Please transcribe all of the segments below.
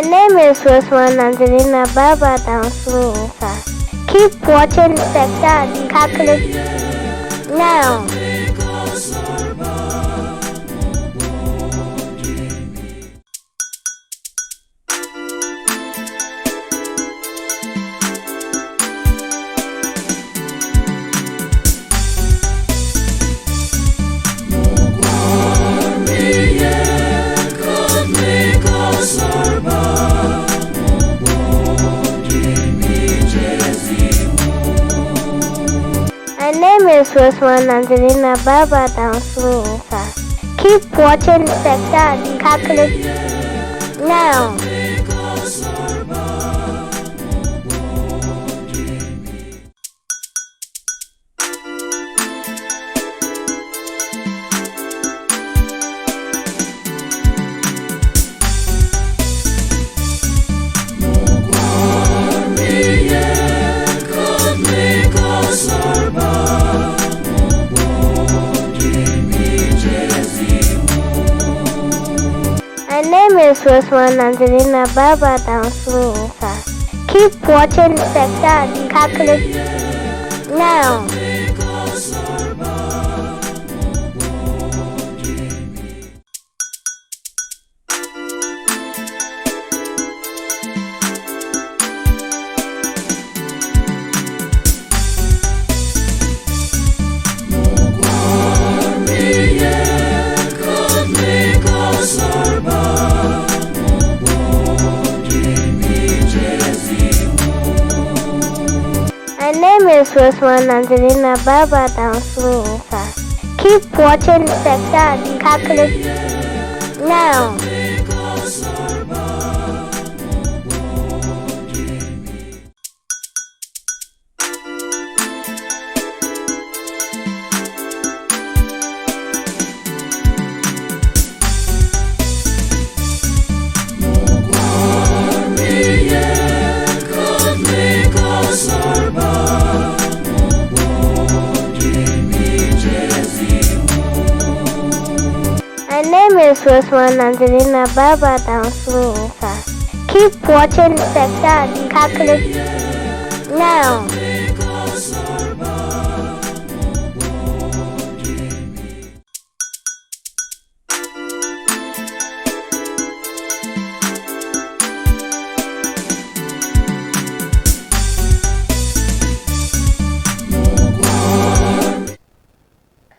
My name is Rosemary Angelina Baba Downswing. Keep watching Sector Catholic now. My name is Rosemary Angelina Baba Downswing. Keep watching Sector Catholic now. My name is Rosemary Angelina Baba Downswing. Keep watching Sector Catholic now. My name is Rosemary Angelina Baba Downswing. Keep watching Sector Catholic now. My name is Rosemary Angelina Baba Downswing. Keep watching Sector Catholic now.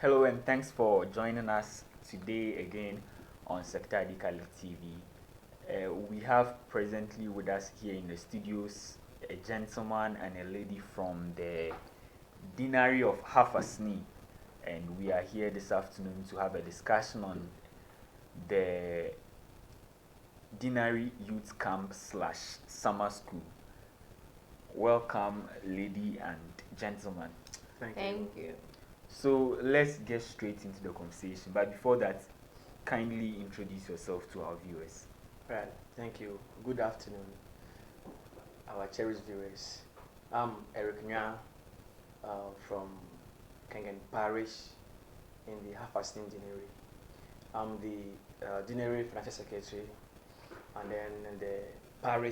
Hello and thanks for joining us today again on Sector Catholic TV. We have presently with us here in the studios a gentleman and a lady from the Deanery of Assini, and we are here this afternoon to have a discussion on the Deanery Youth Camp / Summer School. Welcome, lady and gentleman. Thank you. So let's get straight into the conversation. But before that, kindly introduce yourself to our viewers. Right. Thank you. Good afternoon, our cherished viewers. I'm Eric Nya from Kengen Parish in the Assini Deanery. I'm the Deanery Financial Secretary, and then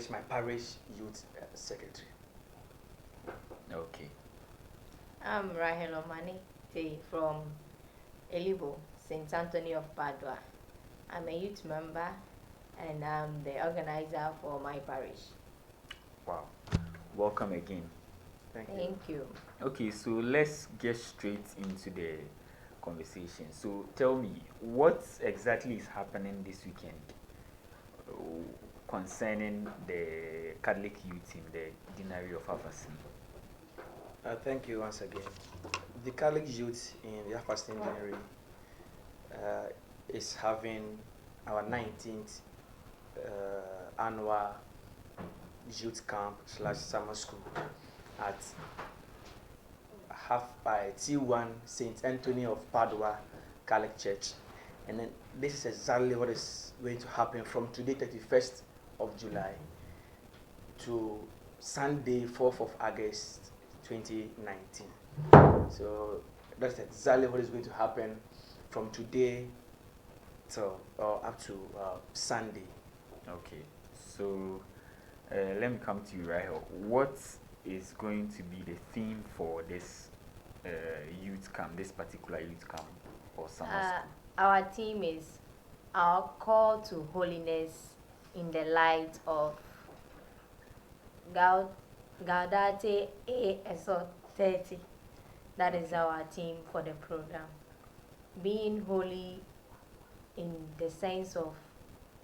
my parish youth secretary. Okay. I'm Rahel Omani from Elibo, St. Anthony of Padua. I'm a youth member and I'm the organizer for my parish. Wow. Welcome again. Thank you. Okay, so let's get straight into the conversation. So tell me, what exactly is happening this weekend concerning the Catholic youth in the Deanery of Assini? Thank you once again. The Catholic youth in the Assini Deanery is having our 19th annual youth camp / summer school at T1 St. Anthony of Padua Catholic Church. And then this is exactly what is going to happen from today, 31st of July, to Sunday, 4th of August, 2019. So that's exactly what is going to happen from today till up to Sunday. Okay. So let me come to you, Rahel. What is going to be the theme for this youth camp, this particular youth camp or summer school? Our theme is our call to holiness in the light of Gaudate ASO 30. That is our theme for the program. Being holy in the sense of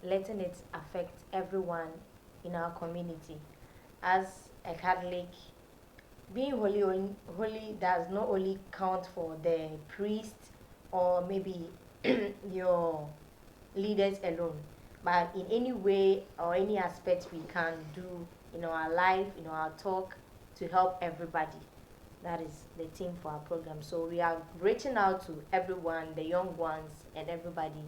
letting it affect everyone in our community. As a Catholic, being holy does not only count for the priest or maybe your leaders alone, but in any way or any aspect we can do in our life, in our talk, to help everybody. That is the theme for our program. So we are reaching out to everyone, the young ones and everybody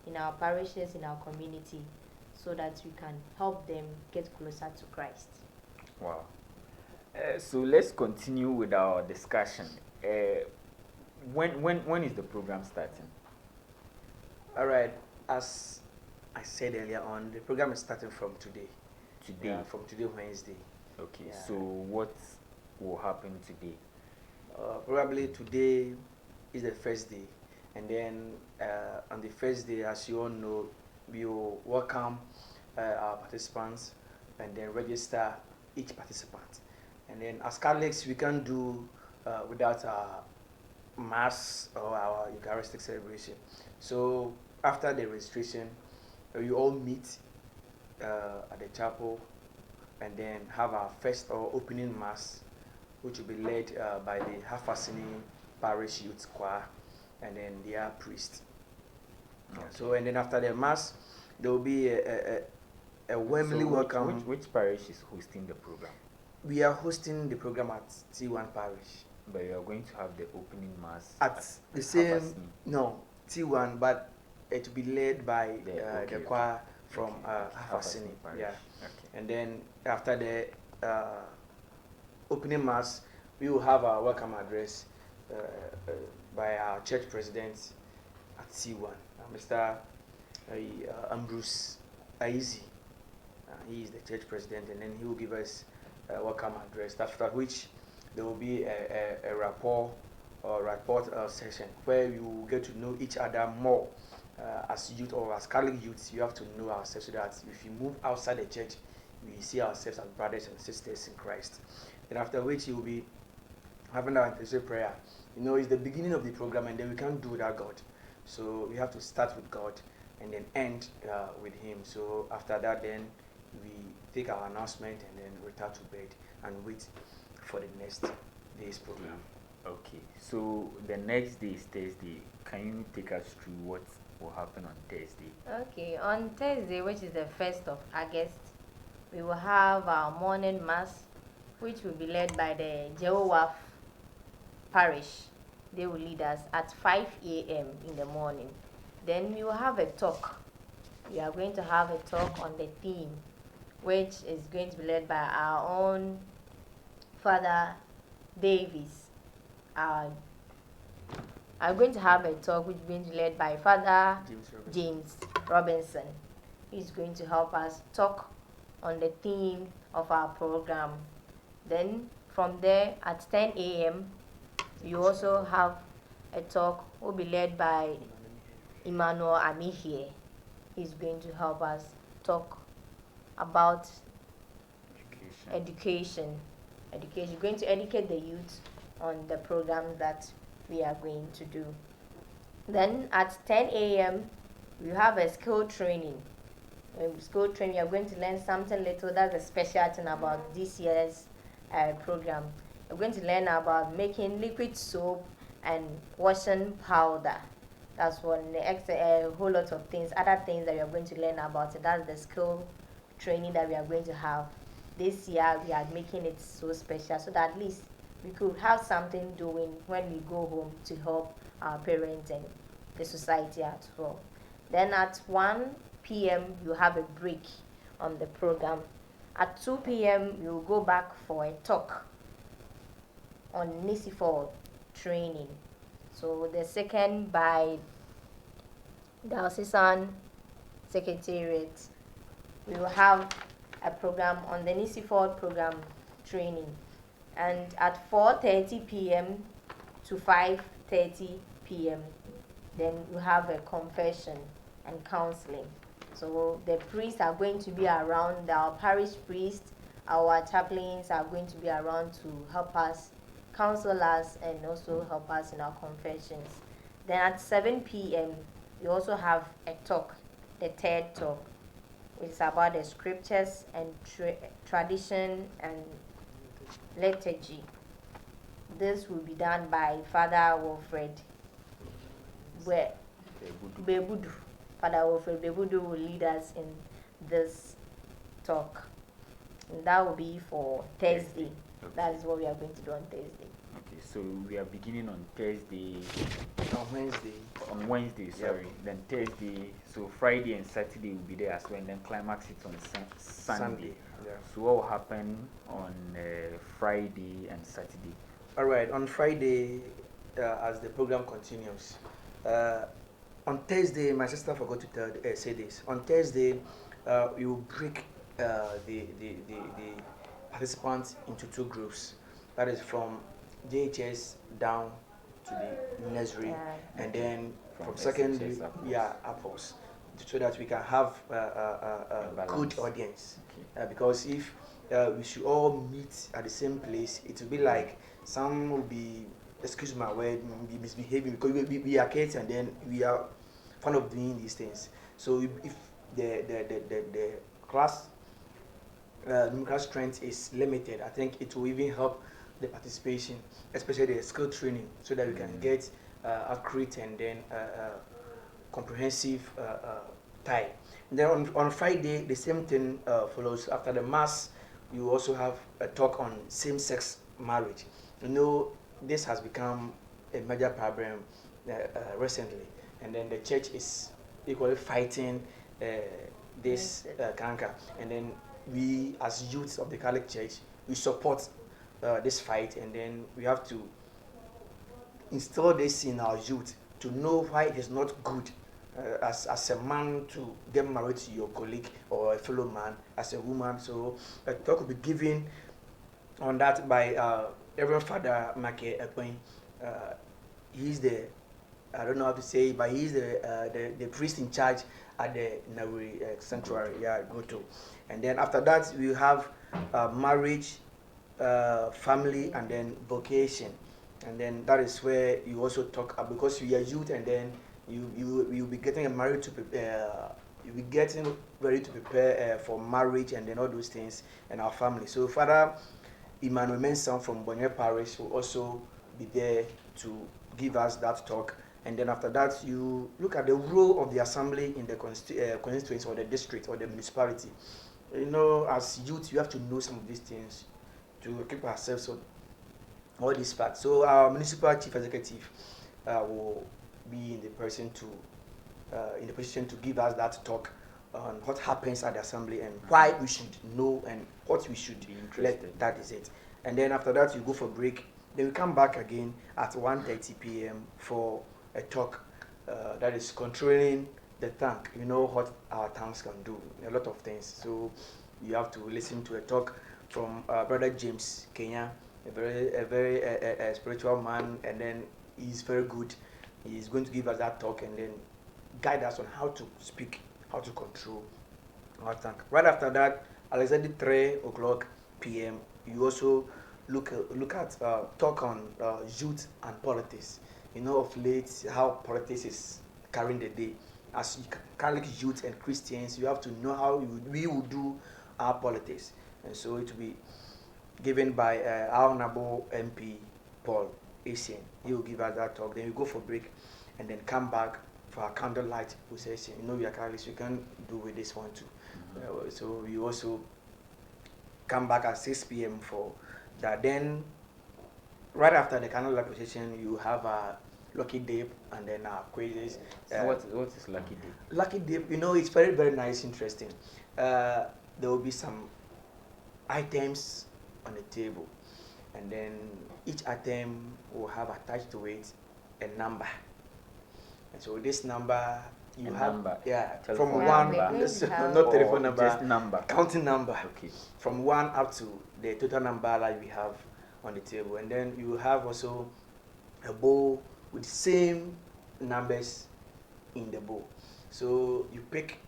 in our parishes, in our community, so that we can help them get closer to Christ. Wow. So let's continue with our discussion. When is the program starting? All right. As I said earlier on, the program is starting from today. Today. Yeah, from today, Wednesday. Okay. Yeah. So what will happen today? Probably today is the first day, and then on the first day, as you all know, we will welcome our participants and then register each participant. And then as Catholics, we can't do without our mass or our Eucharistic celebration. So after the registration, we all meet at the chapel and then have our first or opening mass, which will be led by the Assini Parish Youth Choir and then their priest. Okay. So, and then after the mass, there will be a warmly welcome. Which parish is hosting the program? We are hosting the program at T1 Parish. But you are going to have the opening mass at the same Assini. No, T1, but it will be led by the choir from Assini. Yeah. Okay. And then after the opening mass, we will have our welcome address by our church president at C1, Mr. Ambrose Aizi. He is the church president, and then he will give us a welcome address, after which there will be a rapport session where you will get to know each other more. As youth or as Catholic youths, you have to know ourselves so that if you move outside the church, we see ourselves as brothers and sisters in Christ. Then after which you will be having our intercessory prayer. You know, it's the beginning of the program, and then we can't do without God. So we have to start with God and then end with Him. So after that, then we take our announcement and then return to bed and wait for the next day's program. Okay. So the next day is Thursday. Can you take us through what will happen on Thursday? Okay. On Thursday, which is the 1st of August, we will have our morning mass, which will be led by the Jehovah Parish. They will lead us at 5 a.m. in the morning. Then we will have a talk. We are going to have a talk on the theme, which is going to be led by our own Father Davis. I'm going to have a talk which is going to be led by Father James Robinson. He's going to help us talk on the theme of our program. Then from there at 10 a.m. we also have a talk will be led by Emmanuel Amihie. He's going to help us talk about education. Education, going to educate the youth on the programs that we are going to do. Then at 10 a.m. we have a skill training. Skill training, we are going to learn something little. That's a special thing about this year's program. We're going to learn about making liquid soap and washing powder. That's one. A whole lot of things, other things that we are going to learn about. That's the skill training that we are going to have. This year we are making it so special so that at least we could have something doing when we go home to help our parents and the society as well. Then at 1 p.m. you have a break on the program. At 2 p.m. we will go back for a talk on Nisifor training. So the second by Diocesan Secretariat, we will have a program on the Nisi Ford program training. And at 4:30 p.m. to 5:30 p.m. then you have a confession and counseling. So the priests are going to be around, our parish priests, our chaplains are going to be around to help us, counsel us, and also help us in our confessions. Then at 7 p.m. we also have a talk, the third talk, which is about the scriptures and tradition and liturgy. This will be done by Father Wilfred Bebudu. Father Wilfred Bebudu will lead us in this talk. And that will be for Thursday. Okay. That is what we are going to do on Thursday. Okay, so we are beginning on Thursday. On Wednesday. On Wednesday, sorry. Yep. Then Thursday. So Friday and Saturday will be there as well. And then climax it on Sunday. Yeah. So what will happen on Friday and Saturday? All right. On Friday, as the program continues, on Thursday, my sister forgot to say this. On Thursday, we will break the participants into two groups. That is from JHS down to the nursery, and then from secondary, upwards, so that we can have a good audience. Okay. Because if we should all meet at the same place, it will be like some will be, excuse my word, be misbehaving because we are kids and then we are fond of doing these things. So if the class numerical strength is limited, I think it will even help the participation, especially the skill training, so that we can get accurate and then comprehensive time. And then on Friday, the same thing follows. After the mass, you also have a talk on same-sex marriage. You know, this has become a major problem recently, and then the church is equally fighting this canker. And then we, as youths of the Catholic Church, we support this fight, and then we have to instill this in our youth to know why it is not good as a man to get married to your colleague or a fellow man, as a woman. So a talk will be given on that by Reverend Father Make Ekwen. He's the, I don't know how to say it, but he's the priest in charge at the Deanery sanctuary. Go to. And then after that we have marriage, family, and then vocation. And then that is where you also talk because we are youth, and then you'll be getting married to prepare. You'll be getting ready to prepare for marriage and then all those things and our family. So Father Emmanuel Mensah from Bonnier Parish will also be there to give us that talk. And then after that, you look at the role of the assembly in the constituency or the district or the municipality. You know, as youth, you have to know some of these things to keep ourselves on all these facts. So our municipal chief executive will be in the position to give us that talk on what happens at the assembly and why we should know and what we should be interested. That is it. And then after that, you go for break. Then we come back again at 1:30 p.m. for a talk that is controlling the tank. You know what our tanks can do, a lot of things. So you have to listen to a talk from Brother James Kenya, a very spiritual man, and then he's very good. He's going to give us that talk and then guide us on how to speak, how to control our tank. Right after that, Alexander 3:00 p.m. You also look at talk on youth and politics. You know, of late how politics is carrying the day. As Catholic youth and Christians, you have to know how we will do our politics, and so it will be given by our honorable MP Paul Assini. He will give us that talk. Then we go for break, and then come back for a candlelight procession. You know, we are Catholics, we can do with this one too. So we also come back at 6 p.m. for that. Then right after the candlelight procession, you have a lucky dip and then quizzes. What is lucky dip? Lucky dip, you know, it's very, very nice, interesting. There will be some items on the table, and then each item will have attached to it a number. And so this number you A have number, from telephone one, number. not telephone Or number, just number. counting number. Okay. From one up to the total number that we have on the table, and then you have also a bowl with same numbers in the bowl. So you pick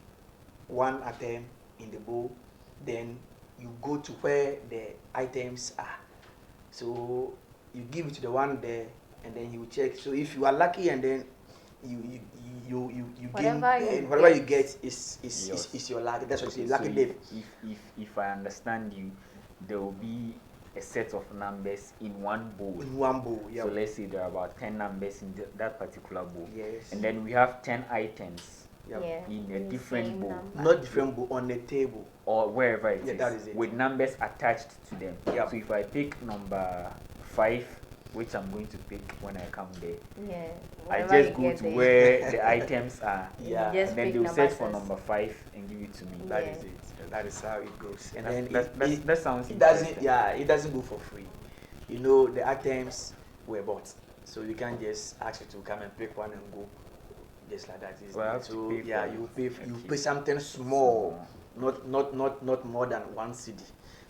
one item in the bowl, then you go to where the items are. So you give it to the one there, and then he will check. So if you are lucky, and then you gain, whatever you get is your luck. That's what you say, lucky dip. If I understand you, there will be a set of numbers in one bowl. In one bowl, yeah. So let's say there are about 10 numbers in that particular bowl. Yes. And then we have 10 items Yep. in a different bowl. Not different bowl, on the table. Or wherever it is. That is it. With numbers attached to them. Yep. So if I pick number 5, which I'm going to pick when I come there, I just go to where the items are. Yeah. And then they'll search for number 5 and give it to me. That is it. That is how it goes. And then that sounds it doesn't. Yeah, it doesn't go for free. You know, the items were bought, so you can't just ask you to come and pick one and go, just like that. Well, so you pay something small, not more than 1 cedi.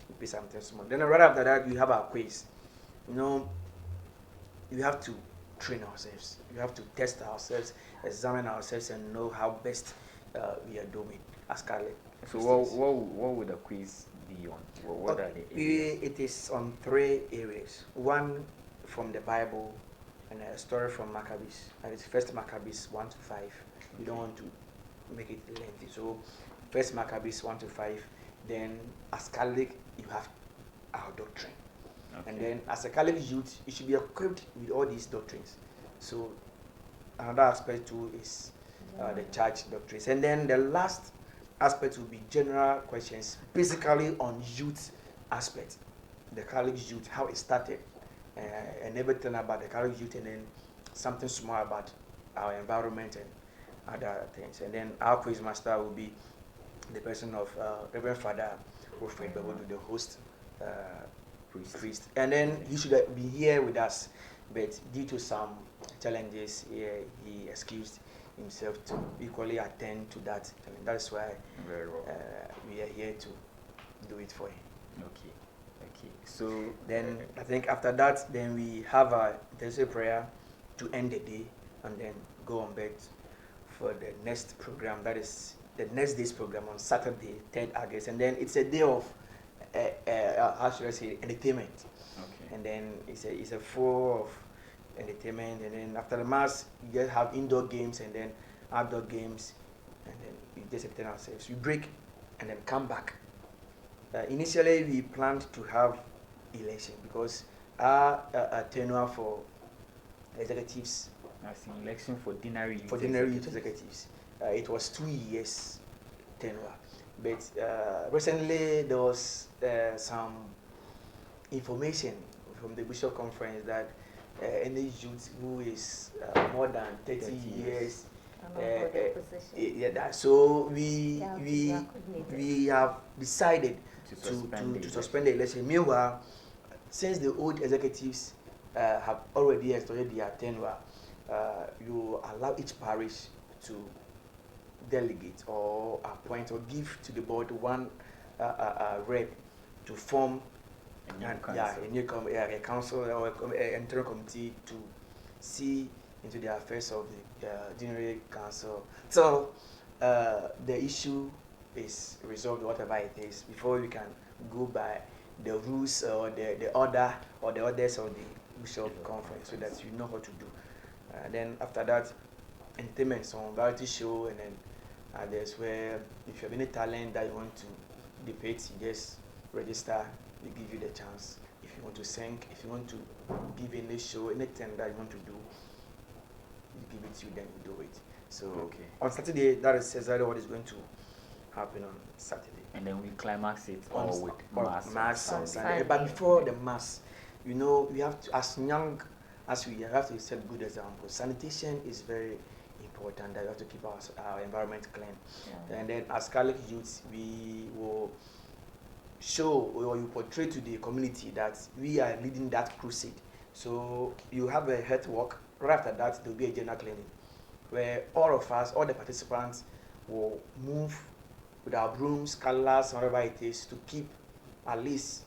You pay something small. Then right after that, you have our quiz. You know, you have to train ourselves. You have to test ourselves, examine ourselves, and know how best we are doing as Catholic. So what would the quiz be on? What are the areas? It is on 3 areas. One from the Bible, and a story from Maccabees. And it's First Maccabees 1 to 5. You don't want to make it lengthy. So First Maccabees 1 to 5. Then as Catholic, you have our doctrine. Okay. And then as a Catholic youth, you should be equipped with all these doctrines. So another aspect too is the church doctrines. And then the last aspect will be general questions, basically on youth aspect, the Catholic youth, how it started, and everything about the Catholic youth, and then something small about our environment and other things. And then our quiz master will be the person of Reverend Father Wilfred Bewodu, the host priest. And then he should be here with us, but due to some challenges, he excused himself to equally attend to that. And that's why we are here to do it for him. Okay. So then I think after that, then we have a intensive prayer to end the day, and then go on bed for the next program. That is the next day's program on Saturday, 3rd August, and then it's a day of how should I say, entertainment. Okay. And then it's a full of entertainment, and then after the mass you just have indoor games and then outdoor games, and then we just entertain ourselves. We break and then come back. Initially we planned to have election because our tenure for executives, as in election for Deanery youth executives, it was 2 years tenure, but recently there was some information from the Bishop Conference that any youth who is more than 30 years, so we have decided to suspend the election. Meanwhile, since the old executives have already extended their tenure, you allow each parish to delegate or appoint or give to the board one rep to form a council or an internal committee to see into the affairs of the Deanery Council. So the issue is resolved, whatever it is, before we can go by the rules or the order or the orders of the Bishop Conference, so that you know what to do. Then after that, entertainment, some variety show, and then there's where if you have any talent that you want to depict, you just register. We give you the chance. If you want to sing, if you want to give any show, anything that you want to do, we give it to you, then you do it. So on Saturday, that is exactly what is going to happen on Saturday. And then we climax it on all with mass on Sunday. But before the mass, you know, we have to, as young as we have to set good examples. Sanitation is very important. That we have to keep our environment clean. Yeah. And then as Catholic youths, we will show or you portray to the community that we are leading that crusade. So you have a health walk. Right after that, there will be a general cleaning. where all of us, all the participants, will move with our brooms, colors, whatever it is, to keep at least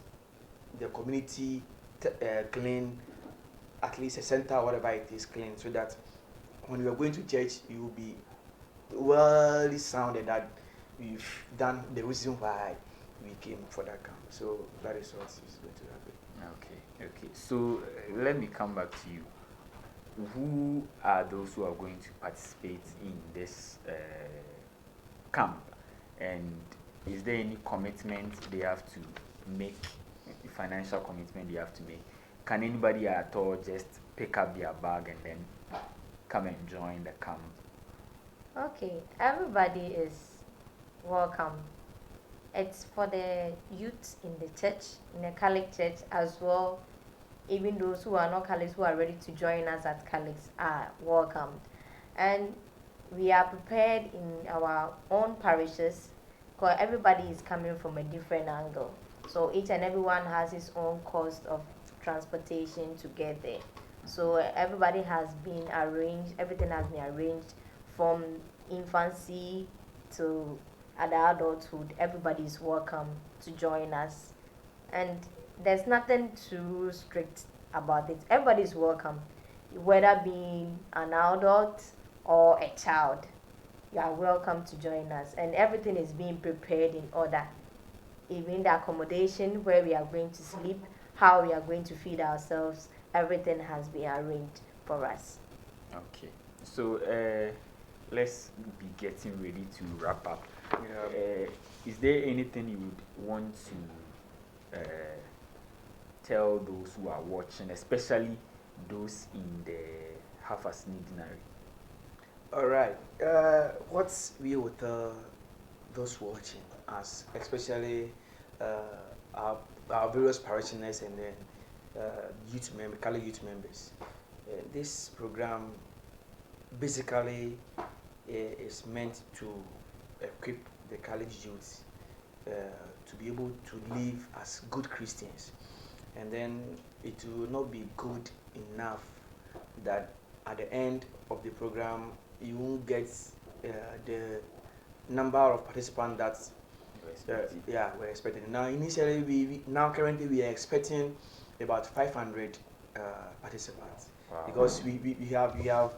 the community clean, at least a center, whatever it is, clean, so that when you are going to church, you will be well sounded that we've done the reason why we came for that camp. So that is what is going to happen. Okay. So let me come back to you. Who are those who are going to participate in this camp, and is there any commitment they have to make, financial commitment they have to make? Can anybody at all just pick up their bag and then come and join the camp? Okay, everybody is welcome. It's for the youth in the church, in the Catholic church as well. Even those who are not Catholics who are ready to join us at Catholics are welcomed. And we are prepared in our own parishes because everybody is coming from a different angle. So each and everyone has his own cost of transportation to get there. So everybody has been arranged, everything has been arranged from infancy to adulthood. Everybody is welcome to join us. And there's nothing too strict about it. Everybody is welcome, whether being an adult or a child. You are welcome to join us, and everything is being prepared in order. Even the accommodation, where we are going to sleep, how we are going to feed ourselves, everything has been arranged for us. Okay. So let's be getting ready to wrap up. Is there anything you would want to tell those who are watching, especially those in the Assini Deanery? All right. What we will tell those watching us, especially our various parishioners and then Catholic youth members, this program basically is meant to equip the Catholic youth to be able to live as good Christians. And then it will not be good enough that at the end of the program you won't get the number of participants that we're expecting. Now initially we now currently we are expecting about 500 participants. Wow. Because we have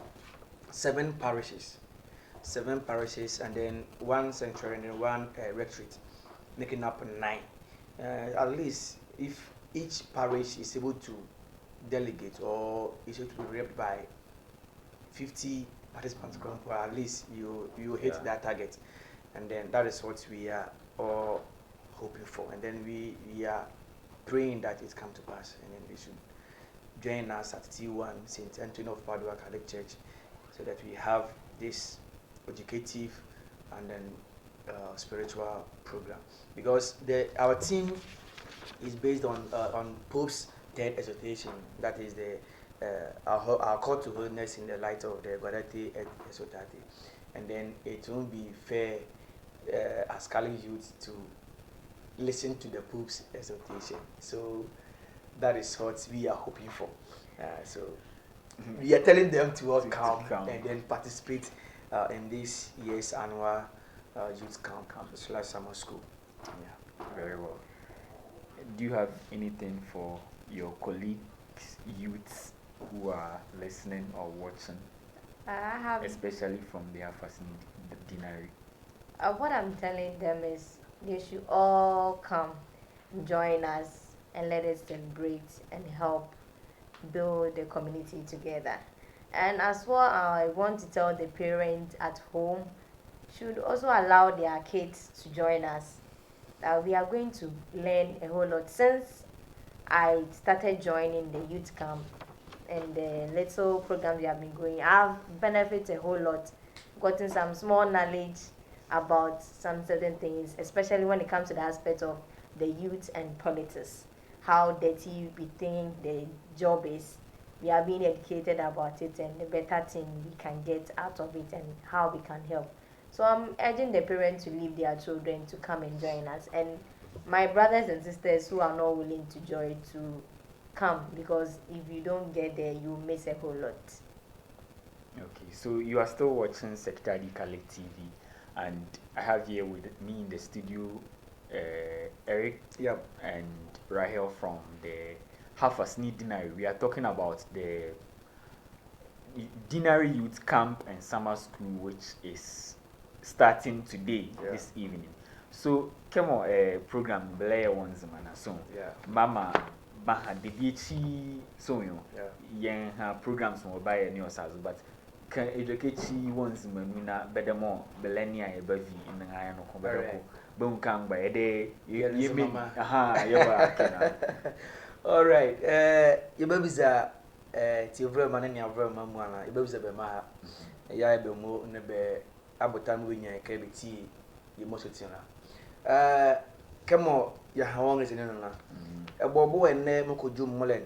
seven parishes, and then one sanctuary and then one rectorate, making up 9. At least if each parish is able to delegate or is able to be repped by 50 participants, well, at least you hit that target, and then that is what we are all hoping for, and then we are praying that it come to pass, and then we should join us at T1 St. Anthony of Padua Catholic Church, so that we have this educative and then spiritual program, because our team is based on Pope's third exhortation, that is our call to holiness in the light of the Gaudete et Exsultate, and then it won't be fair as Catholic youth to listen to the Pope's exhortation. So that is what we are hoping for. So we are telling them to all come and then participate in this year's annual youth camp/summer school. Yeah, very well. Do you have anything for your colleagues, youths who are listening or watching? I have, especially from the Assini Deanery. What I'm telling them is they should all come, join us, and let us celebrate and help build the community together. And as well, I want to tell the parents at home should also allow their kids to join us. We are going to learn a whole lot. Since I started joining the youth camp and the little programs we have been going, I've benefited a whole lot, gotten some small knowledge about some certain things, especially when it comes to the aspect of the youth and politics, how dirty we think the job is. We are being educated about it and the better thing we can get out of it and how we can help. So I'm urging the parents to leave their children to come and join us, and my brothers and sisters who are not willing to join to come, because if you don't get there you miss a whole lot. Okay, so you are still watching Sector D Collect TV, and I have here with me in the studio Eric Yep. and Rahel from the Assini Deanery. We are talking about the Deanery Youth Camp and Summer School, which is starting today, this evening. So, come on, program Blair one's man, so Mama Baha the Bichi, so you yeah, programs will buy a new size, but can educate one's manuna better more Belenia a bevy in the iron of Coberco. Boom come by a day, you mean, aha, you're all right, your babies are Tilver man and Mamma, your babies are Bema, ya be mo nebe abotan we nya ka be ti ye mo sotina kemo ya hawon is nena na ebobo enne mo koju molen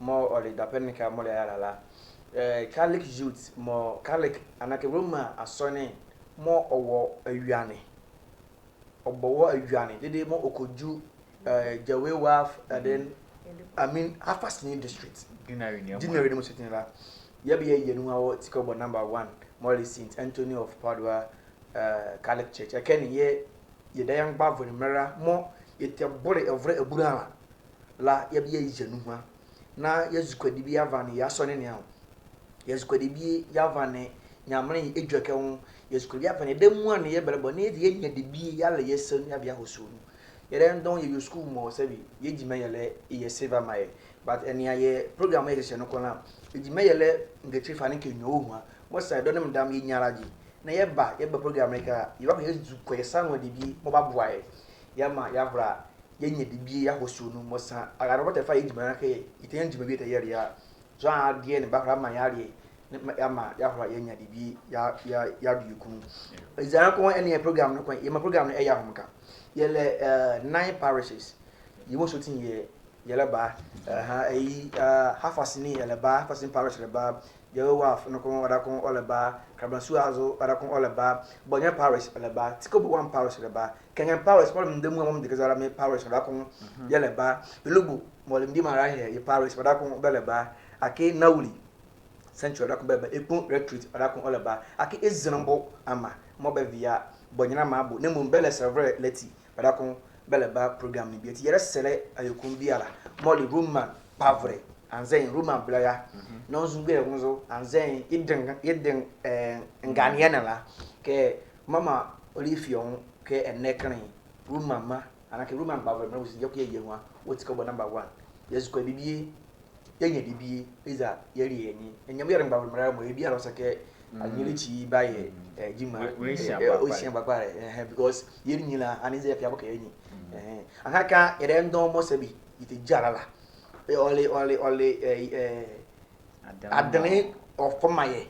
mo ori da penika mo ya la Catholic youth mo Catholic anake Roma asone mo owo awiane obowo awiane dede mo okoju Jawe waf and then I mean Assini district Deanery mo sotina yabe ye nu awo tikobo number 1 Molly Saint Anthony of Padua Catholic Church akeni ye da yang ba vonimera mo yete bore evre ebura la yabe ye jenu ha na yezukwadi bi avane ya sone ne ho yezukwadi bi yavane nyamre edwake ho yezukwadi avane demu ane ye berebo na ye nya de bi ya le yesen ya bia hoso nu ye den don ye school mo sabi ye jima yele ye save my but enia ye program ye se no kona jima yele ngechi fa ne kenyo ho mo sai do nem dam ye nyaraji na ye ba program ka ye ba ye zuko ye sanwo de bi mo ba boae ya ma ya hora ye nya de bi ya hoso nu mo sa agaro bota fa ye jima na ka ye iten jima bi ta ye ya so a de ne ba hora ma ya re ya ma ya hora ye nya de bi ya du yukun izan ko enia program no ko ye ma program no e ya homka yele 9 parishes you want to ye yele ba Assini yele ba Assini parish yele ba yewa waf no ko wada ko oleba Krabansu azo wada ko oleba Bonya parish yele ba Tikobo 1 parish yele ba Kengen parish mo ndemu mo de kazara me parish wada ko yele ba Lugu mo limdi mara here ye parish wada ko bele ba ake Nauli Central wada ko bele ba Epon retreat wada ko oleba ake Ezinombo ama mo be via Bonyana mabo ne mo bele server leti wada ko bele ba program ni bieti yere sele ayokun biala moli Roman pavre anzen Roman blaya non zungbe nzo anzen yeden ngania na la ke mama olifion ke enekran Roman ma anake Roman pavre na usi yoke yewa wotiko bo number 1 yesu ko bibie yenye bibie iza yeri yenyi enyam yere pavre mara mo ebia lo sake anyilichi baye jima o isi bagbare because yeri nyila anize ya boka yenyi ahaka yere ndo mo sebi ite jarala ole adene of maye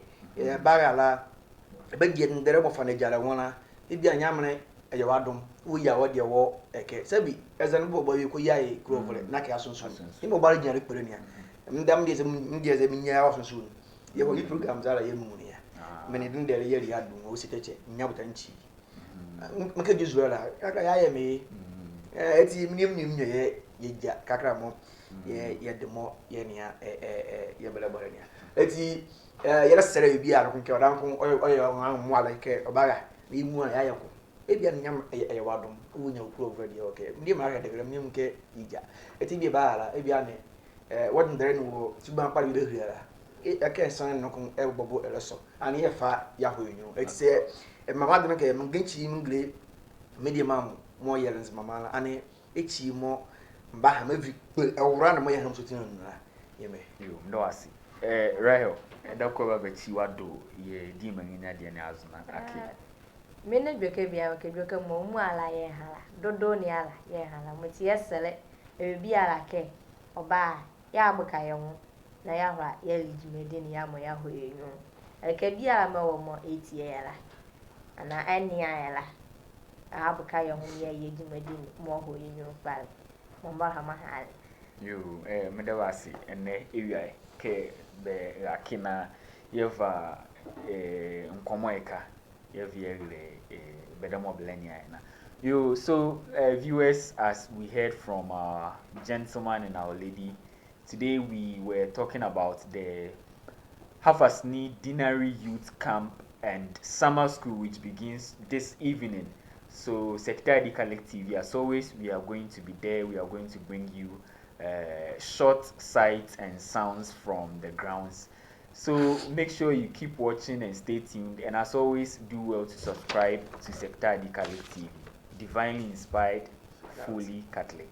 bagala be gyen dere mo fane jara wona ibi anyamne eje wadom wo ya wo de wo eke sebi ezan bo bo ko yae krovole na ka asunsun imo bari nyare pere nia ndam de ze minya asunsun ye ko program zara ye mu nia mene din dere ye ri adu wo siteche nyabuta nchi mke jizuela aka yae me eti mnim nye ye kakra mo ye demo ye nia ye bele bole nia eti ye sere bi ara kun ke odan kun oyo mo ala ke obaga ni mu ya yako ebi an nyam ye wadom wunya ukro over de okay ndi ma ga de gram nyam ke ija eti bi ba ala ebi an wadin dere no tuban pa bi de hriara aka san no kun bobo eleso ani ye fa ya hoyunyu eti se mama de ke mgenchi mgle media mam mo yelens mama ani echi mo mba ha mavi ewura na mo ye ham sotin nra yeme yo ndo asi Rahel da ko ba chi wado ye di mangina de na azuna ake mene dweke bia ke dweke mo mu ala ye hala dodo ni ala ye hala mo ti yesele bi ala ke oba ya abuka ye ho na ya hwa ya lijimedi ni ya mo ya ho yenyu ke bia ma wo mo etie yala ana ania yala abuka ye ho ye lijimedi mo ho yenyu fal mo ba ha mahal yo medawasi ene ewia ke be akina yeva nkomo eka yeviere bedamo blenia na you so viewers, as we heard from our gentleman and our lady today, we were talking about the have Assini Deanery Youth Camp and Summer School, which begins this evening. So Sector ID Collective, as always, we are going to be there. We are going to bring you short sights and sounds from the grounds. So make sure you keep watching and stay tuned. And as always, do well to subscribe to Sector ID Collective, divinely inspired, fully Catholic.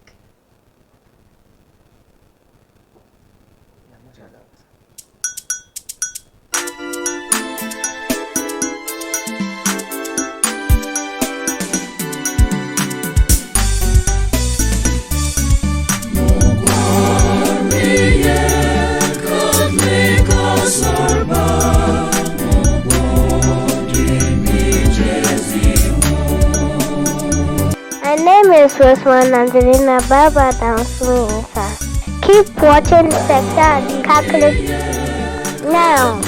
My name is Rosemary Angelina Baba Assini. Keep watching Sector Catholic now.